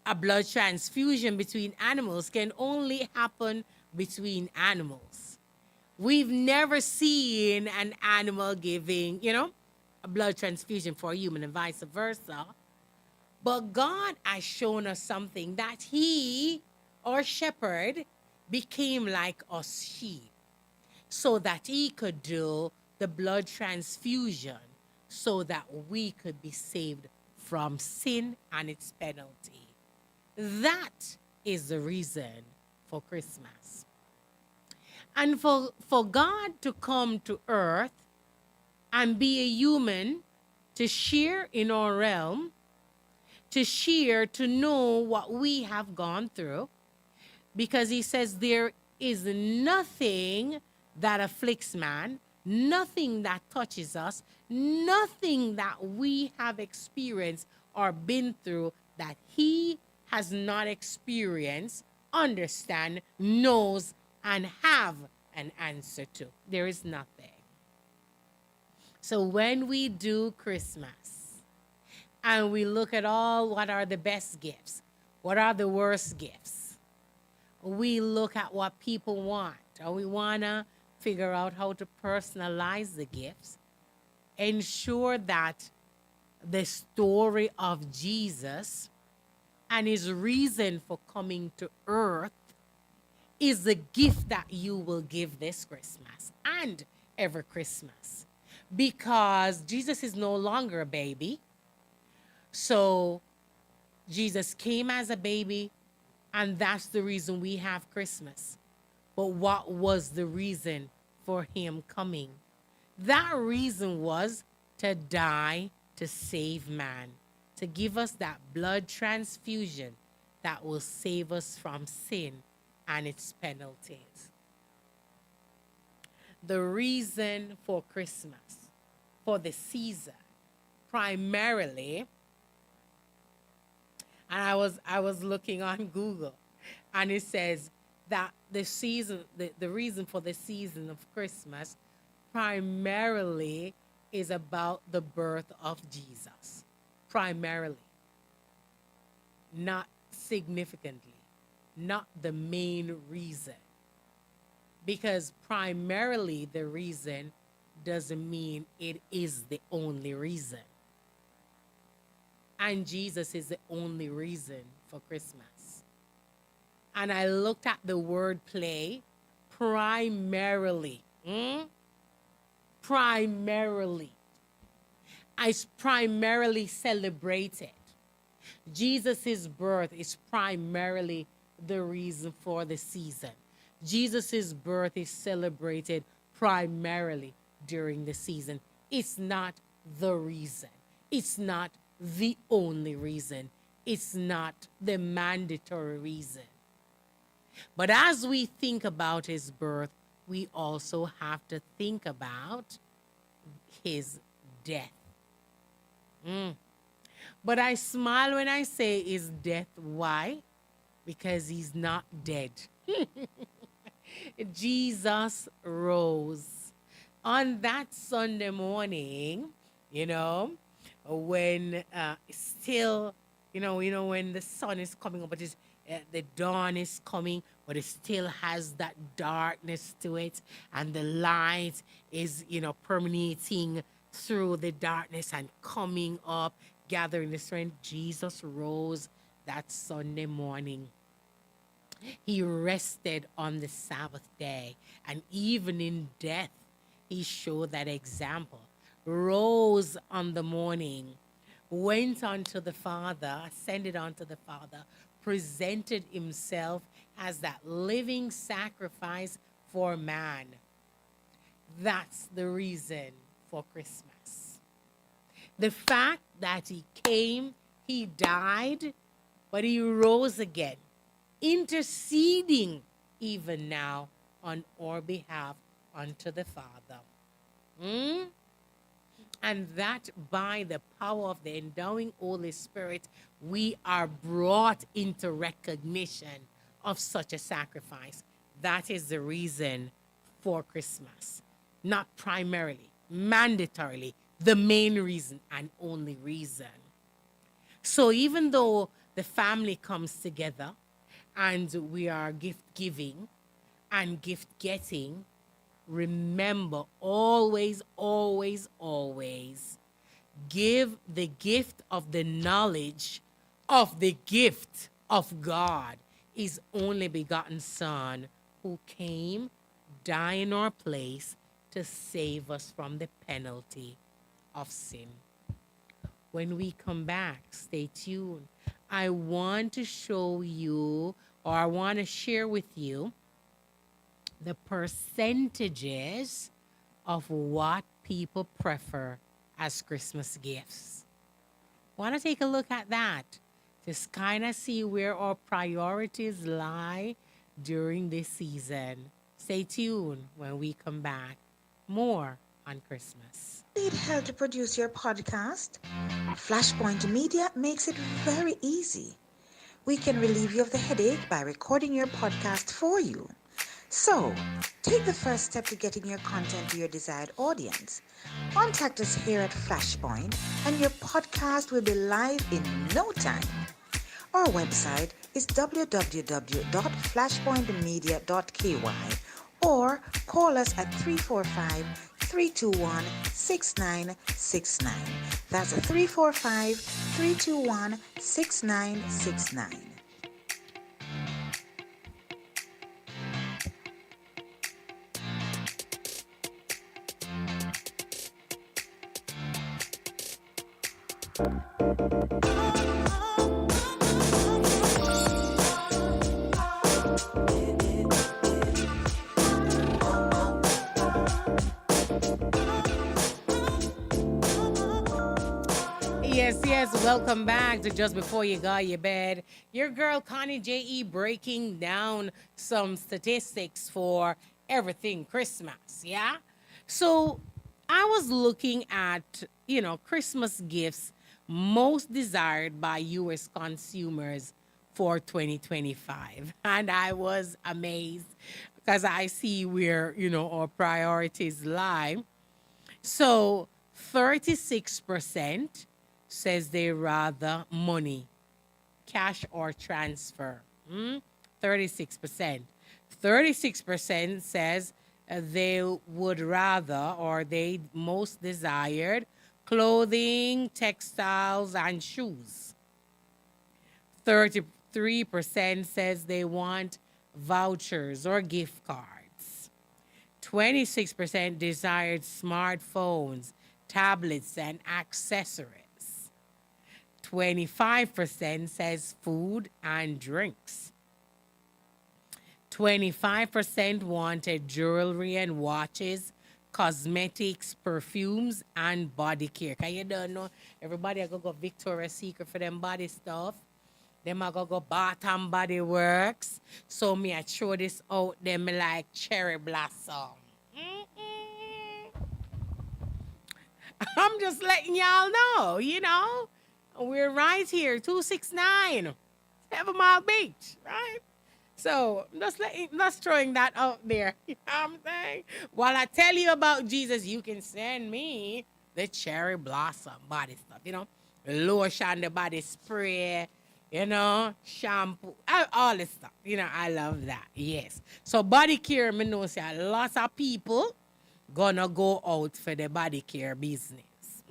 A blood transfusion between animals can only happen between animals. We've never seen an animal giving, a blood transfusion for a human and vice versa. But God has shown us something, that he, our shepherd, became like us sheep so that he could do the blood transfusion so that we could be saved from sin and its penalty. That is the reason for Christmas. And for God to come to earth and be a human, to share in our realm, to share, to know what we have gone through, because he says there is nothing that afflicts man, nothing that touches us, nothing that we have experienced or been through that he has not experienced, understand, knows, and have an answer to. There is nothing. So when we do Christmas and we look at all what are the best gifts, what are the worst gifts, we look at what people want, and we want to figure out how to personalize the gifts, ensure that the story of Jesus and his reason for coming to earth is the gift that you will give this Christmas and every Christmas. Because Jesus is no longer a baby. So Jesus came as a baby, and that's the reason we have Christmas. But what was the reason for him coming? That reason was to die to save man, to give us that blood transfusion that will save us from sin and its penalties. The reason for Christmas, for the season, primarily, and I was looking on Google, and it says that the season, the reason for the season of Christmas primarily is about the birth of Jesus. Primarily. Not significantly. Not the main reason. Because primarily the reason doesn't mean it is the only reason. And Jesus is the only reason for Christmas. And I looked at the word play, primarily. Primarily. It's primarily celebrated. Jesus' birth is primarily the reason for the season. Jesus' birth is celebrated primarily during the season. It's not the reason. It's not the only reason. It's not the mandatory reason. But as we think about his birth, we also have to think about his death. But I smile when I say his death. Why? Because he's not dead. Jesus rose. On that Sunday morning, when still, when the sun is coming up, but the dawn is coming, but it still has that darkness to it, and the light is, permeating through the darkness and coming up, gathering the strength. Jesus rose that Sunday morning. He rested on the Sabbath day, and even in death, he showed that example. Rose on the morning, went unto the Father, ascended unto the Father, presented himself as that living sacrifice for man. That's the reason for Christmas. The fact that he came, he died, but he rose again, interceding even now on our behalf unto the Father. And that by the power of the endowing Holy Spirit, we are brought into recognition of such a sacrifice. That is the reason for Christmas. Not primarily, mandatorily, the main reason and only reason. So even though the family comes together and we are gift giving and gift getting, remember, always, always, always give the gift of the knowledge of the gift of God, his only begotten Son, who came, died in our place to save us from the penalty of sin. When we come back, stay tuned. I want to show you, or I want to share with you, the percentages of what people prefer as Christmas gifts. Want to take a look at that? Just kind of see where our priorities lie during this season. Stay tuned when we come back. More on Christmas. Need help to produce your podcast? Flashpoint Media makes it very easy. We can relieve you of the headache by recording your podcast for you. So, take the first step to getting your content to your desired audience. Contact us here at Flashpoint, and your podcast will be live in no time. Our website is www.flashpointmedia.ky or call us at 345-321-6969. That's 345-321-6969. Yes, yes. Welcome back to Just Before You Got Your Bed. Your girl Connie JE breaking down some statistics for everything Christmas. Yeah. So I was looking at, Christmas gifts most desired by US consumers for 2025. And I was amazed because I see where, our priorities lie. So 36% says they rather money, cash or transfer. 36%. 36% says they would rather or they most desired clothing, textiles, and shoes. 33% says they want vouchers or gift cards. 26% desired smartphones, tablets, and accessories. 25% says food and drinks. 25% wanted jewelry and watches, cosmetics, perfumes, and body care. Cause you don't know, everybody are gonna go Victoria's Secret for them body stuff. Them are gonna go Bath and Body Works. So me I throw this out them like cherry blossom. I'm just letting y'all know, We're right here, 269, 7 Mile Beach, right? So just throwing that out there. You know what I'm saying? While I tell you about Jesus, you can send me the cherry blossom body stuff, lotion, the body spray, shampoo, all this stuff. I love that. Yes. So body care, me know say lots of people gonna go out for the body care business.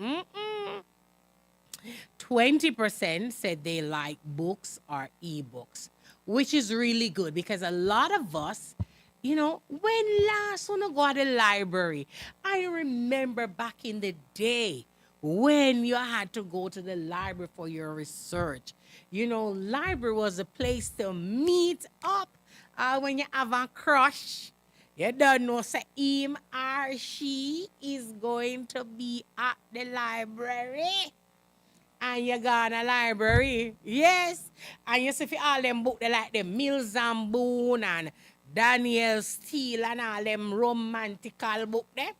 20% said they like books or ebooks, which is really good because a lot of us, when last when I go to the library, I remember back in the day when you had to go to the library for your research. Library was a place to meet up when you have a crush. You don't know, say him or she is going to be at the library. And you go in a library, yes. And you see for all them books, they like the Mills and Boone and Daniel Steele and all them romantical book there,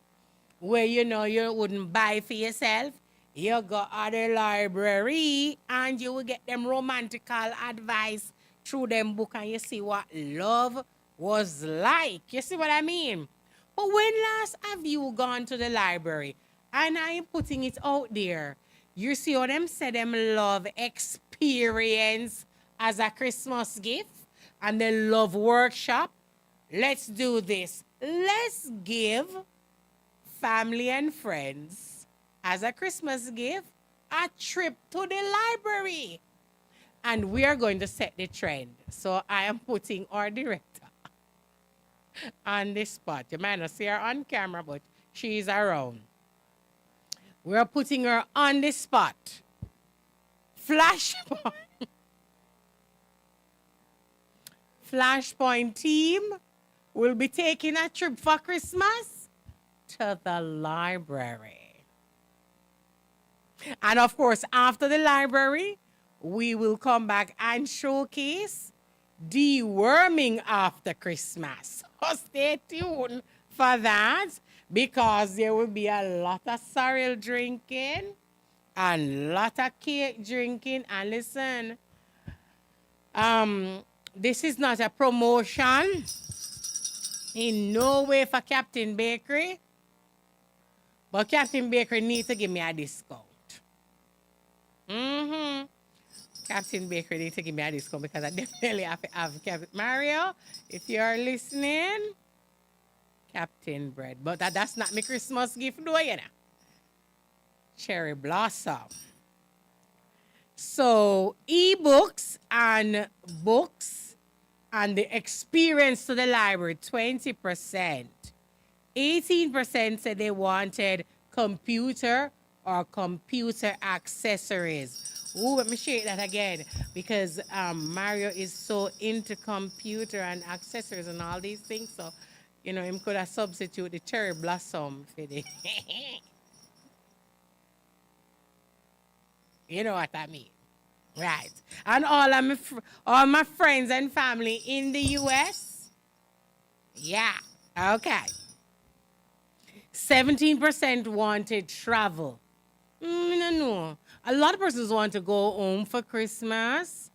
where you wouldn't buy for yourself. You go to the library and you will get them romantical advice through them book and you see what love was like. You see what I mean? But when last have you gone to the library? And I'm putting it out there. You see how them say them love experience as a Christmas gift and they love workshop. Let's do this. Let's give family and friends as a Christmas gift a trip to the library. And we are going to set the trend. So I am putting our director on the spot. You might not see her on camera, but she's around. We're putting her on the spot. Flashpoint team will be taking a trip for Christmas to the library. And of course, after the library, we will come back and showcase deworming after Christmas. So stay tuned for that because there will be a lot of cereal drinking and a lot of cake drinking. And listen, this is not a promotion. In no way for Captain Bakery, but Captain Bakery need to give me a discount. Mm-hmm. Captain Bakery need to give me a discount because I definitely have to have Captain Mario. If you're listening, Captain Bread. But that's not my Christmas gift, though, you know. Cherry Blossom. So, ebooks and books and the experience to the library, 20%. 18% said they wanted computer or computer accessories. Ooh, let me shake that again because Mario is so into computer and accessories and all these things. So, him could have substitute the cherry blossom for the. You know what I mean? Right. And all my friends and family in the US? Yeah. Okay. 17% wanted travel. No, no. A lot of persons want to go home for Christmas.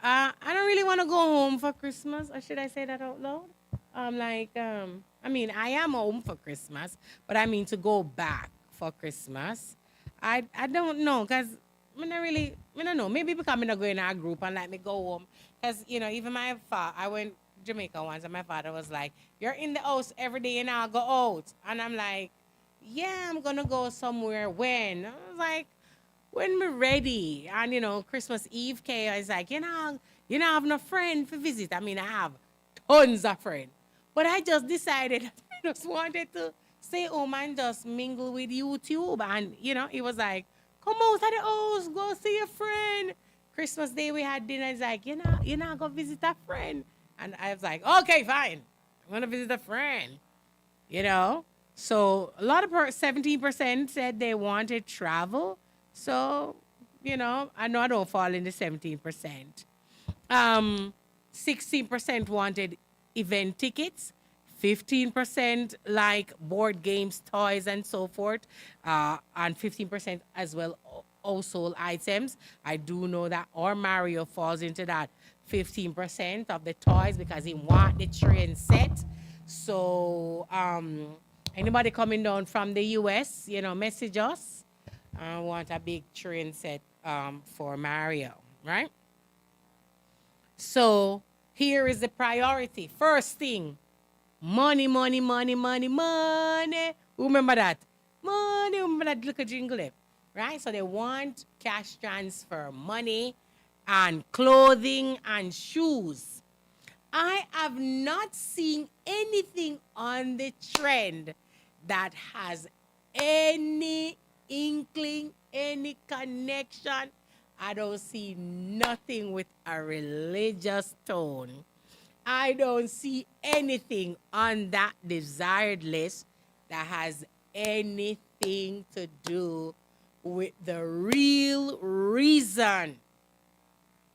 I don't really want to go home for Christmas. Or should I say that out loud? I am home for Christmas, but I mean to go back for Christmas. I don't know, because I don't know. Maybe because I'm not going in a group and let me go home. Because, even my father, I went Jamaica once and my father was like, you're in the house every day and I'll go out. And I'm like, yeah, I'm going to go somewhere when? I was like, when we're ready. And, Christmas Eve came, I was like, you know, I have no friend for visit. I mean, I have tons of friends. But I just decided that I just wanted to stay home and just mingle with YouTube. And, it was like, come out of the house, go see a friend. Christmas Day we had dinner. It's like, go visit a friend. And I was like, okay, fine. I'm going to visit a friend. You know? So a lot of 17% said they wanted travel. So, I know I don't fall in the 17%. 16% wanted event tickets. 15% like board games, toys, and so forth. And 15% as well household items. I do know that our Mario falls into that 15% of the toys because he want the train set. So, anybody coming down from the US, message us. I want a big train set for Mario, right? So here is the priority. First thing, money, money, money, money, money. Remember that? Money, remember that little jingle there, right? So they want cash transfer, money, and clothing and shoes. I have not seen anything on the trend that has any inkling, any connection. I don't see nothing with a religious tone. I don't see anything on that desired list that has anything to do with the real reason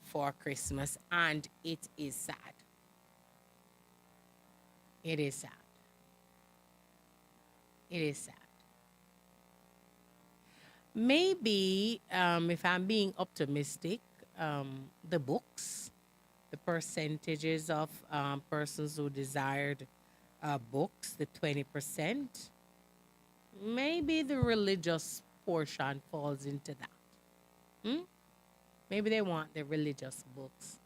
for Christmas. And it is sad. It is sad. It is sad. Maybe, if I'm being optimistic, the books, the percentages of persons who desired books, the 20%, maybe the religious portion falls into that. Hmm? Maybe they want the religious books,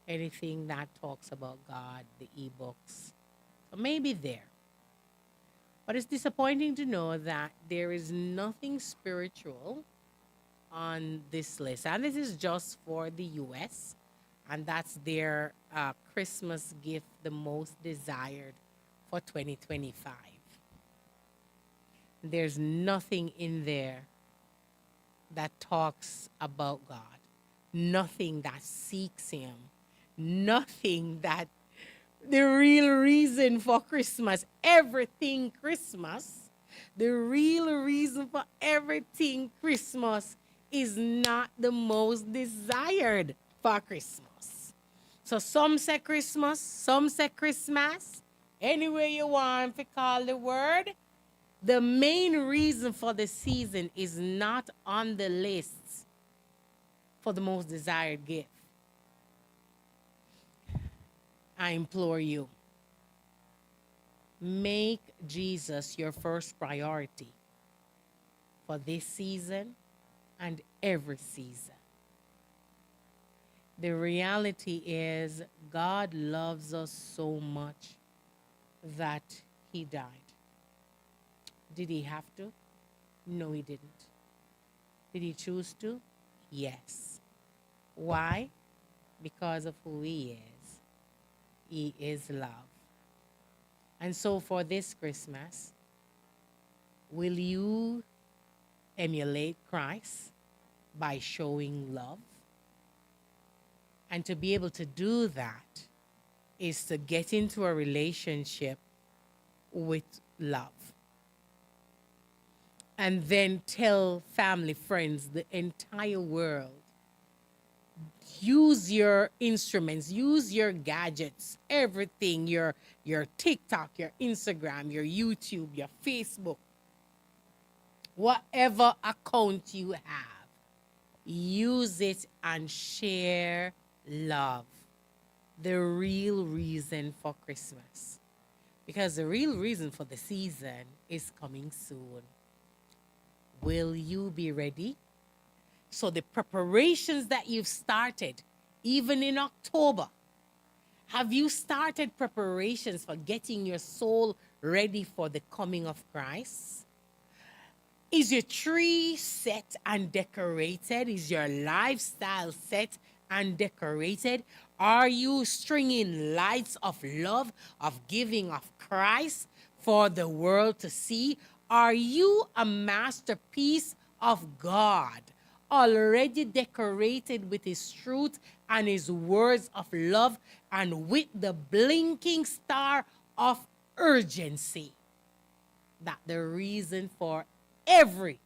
anything that talks about God, the e-books. So maybe there. But it's disappointing to know that there is nothing spiritual on this list. And this is just for the US. And that's their Christmas gift, the most desired for 2025. There's nothing in there that talks about God, nothing that seeks Him, nothing that the real reason for Christmas, everything Christmas, the real reason for everything Christmas is not the most desired for Christmas. So some say Christmas, some say Christmas, any way you want to call the word. The main reason for the season is not on the list for the most desired gift. I implore you, Make Jesus your first priority for this season and every season. The reality is, God loves us so much that he died. Did he have to? No, he didn't. Did he choose to? Yes. Why? Because of who he is. He is love. And so for this Christmas, will you emulate Christ by showing love? And to be able to do that is to get into a relationship with love. And then tell family, friends, the entire world, use your instruments, use your gadgets, everything, your TikTok, your Instagram, your YouTube, your Facebook, whatever account you have, use it and share love. The real reason for Christmas. Because the real reason for the season is coming soon. Will you be ready? So the preparations that you've started, even in October, have you started preparations for getting your soul ready for the coming of Christ? Is your tree set and decorated? Is your lifestyle set and decorated? Are you stringing lights of love, of giving of Christ for the world to see? Are you a masterpiece of God, already decorated with his truth and his words of love and with the blinking star of urgency? That the reason for every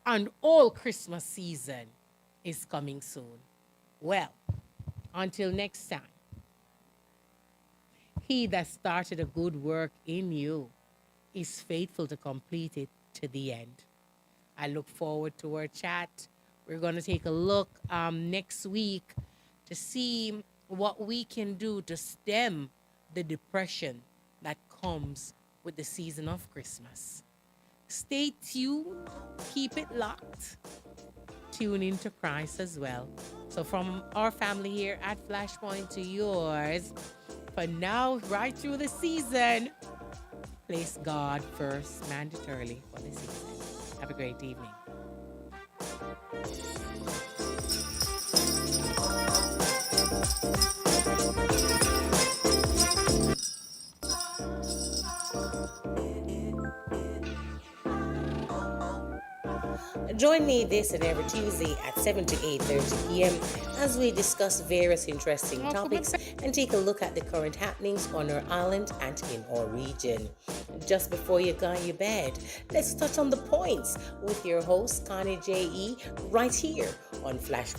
and all Christmas season is coming soon. Well, until next time, he that started a good work in you is faithful to complete it to the end. I look forward to our chat. We're going to take a look next week to see what we can do to stem the depression that comes with the season of Christmas. Stay tuned. Keep it locked. Tune into Christ as well. So from our family here at Flashpoint to yours, for now, right through the season, place God first mandatorily for the season. Have a great evening. Join me this and every Tuesday at 7 to 8:30 p.m. as we discuss various interesting topics and take a look at the current happenings on our island and in our region. Just before you go to bed, let's touch on the points with your host, Connie JE, right here on Flashpoint.